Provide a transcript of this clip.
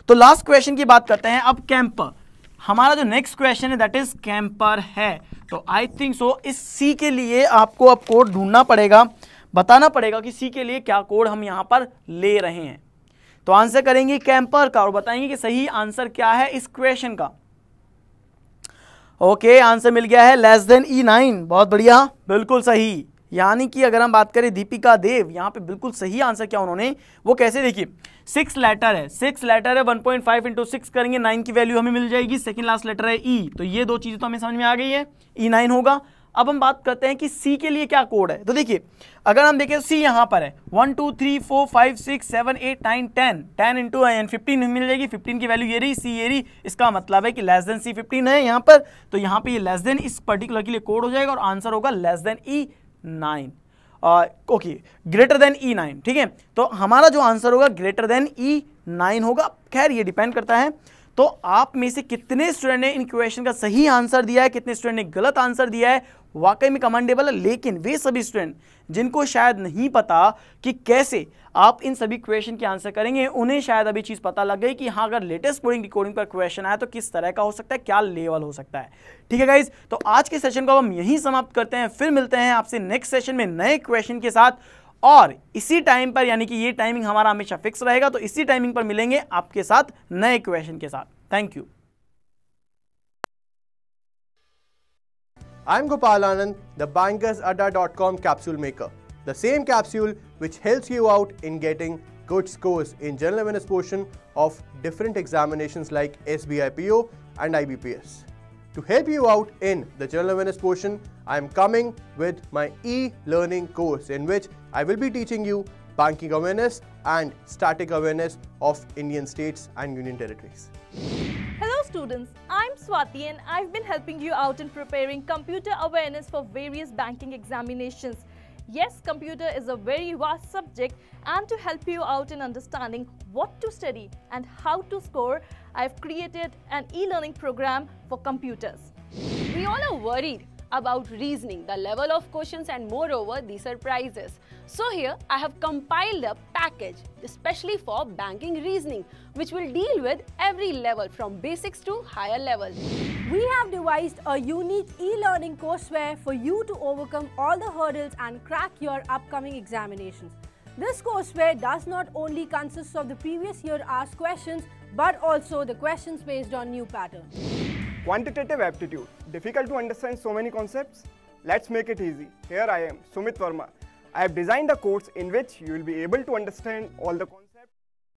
तो last question की बात करते हैं अब। कैंपर, हमारा जो नेक्स्ट क्वेश्चन है दैट इज कैंपर है। तो आई थिंक सो इस सी के लिए आपको अब कोड ढूंढना पड़ेगा, बताना पड़ेगा कि सी के लिए क्या कोड हम यहां पर ले रहे हैं। तो आंसर करेंगे कैंपर का और बताएंगे कि सही आंसर क्या है इस क्वेश्चन का। ओके, आंसर मिल गया है लेस देन E9। बहुत बढ़िया, बिल्कुल सही। यानी कि अगर हम बात करें दीपिका देव, यहां पे बिल्कुल सही आंसर क्या उन्होंने, वो कैसे, देखिए 6 लेटर है, 6 लेटर है, 1.5 इंटू 6 करेंगे 9 की वैल्यू हमें मिल जाएगी। सेकंड लास्ट लेटर है E, तो ये दो चीजें तो हमें समझ में आ गई है, E9 होगा। अब हम बात करते हैं कि C के लिए क्या कोड है। तो देखिए अगर हम देखें C यहां पर है 1 2 3 4 5 6 7 8 9 10, 10 इंटू 15 मिल जाएगी। 15 की वैल्यू ये रही, C ये रही, इसका मतलब है कि लेस देन C 15 है यहां पर। तो यहां पे ये लेस देन इस पर्टिकुलर के लिए कोड हो जाएगा और आंसर होगा less than E9। Okay, greater than E9, ठीक है। तो हमारा जो आंसर होगा ग्रेटर देन E9 होगा। खैर ये डिपेंड करता है तो आप में से कितने स्टूडेंट ने इन क्वेश्चन का सही आंसर दिया है, कितने स्टूडेंट ने गलत आंसर दिया है, वाकई में कमेंडेबल है। लेकिन वे सभी स्टूडेंट जिनको शायद नहीं पता कि कैसे आप इन सभी क्वेश्चन के आंसर करेंगे, उन्हें शायद अभी चीज पता लग गई कि हाँ अगर लेटेस्ट कोडिंग डिकोडिंग पर क्वेश्चन आया तो किस तरह का हो सकता है, क्या लेवल हो सकता है। ठीक है गाइज, तो आज के सेशन को हम यहीं समाप्त करते हैं, फिर मिलते हैं आपसे नेक्स्ट सेशन में नए क्वेश्चन के साथ और इसी टाइम पर, यानी कि ये टाइमिंग हमारा हमेशा फिक्स रहेगा, तो इसी टाइमिंग पर मिलेंगे आपके साथ नए क्वेश्चन के साथ। Thank you. I'm Gopal Anand, the bankersadda.com capsule maker. The same capsule which helps you out in getting good scores in general awareness portion of different examinations like SBI PO and IBPS. To help you out in the general awareness portion, I am coming with my e-learning course in which I will be teaching you banking awareness and static awareness of Indian states and union territories. Hello students, I'm Swati and I've been helping you out in preparing computer awareness for various banking examinations. Yes, computer is a very vast subject, and to help you out in understanding what to study and how to score, I've created an e-learning program for computers. We all are worried about reasoning, the level of questions and moreover the surprises. So here I have compiled a package especially for banking reasoning which will deal with every level from basics to higher levels. We have devised a unique e-learning courseware for you to overcome all the hurdles and crack your upcoming examinations. This courseware does not only consist of the previous year asked questions but also the questions based on new patterns. Quantitative aptitude. Difficult to understand so many concepts? Let's make it easy. Here I am, Sumit Verma. I have designed a course in which you will be able to understand all the concepts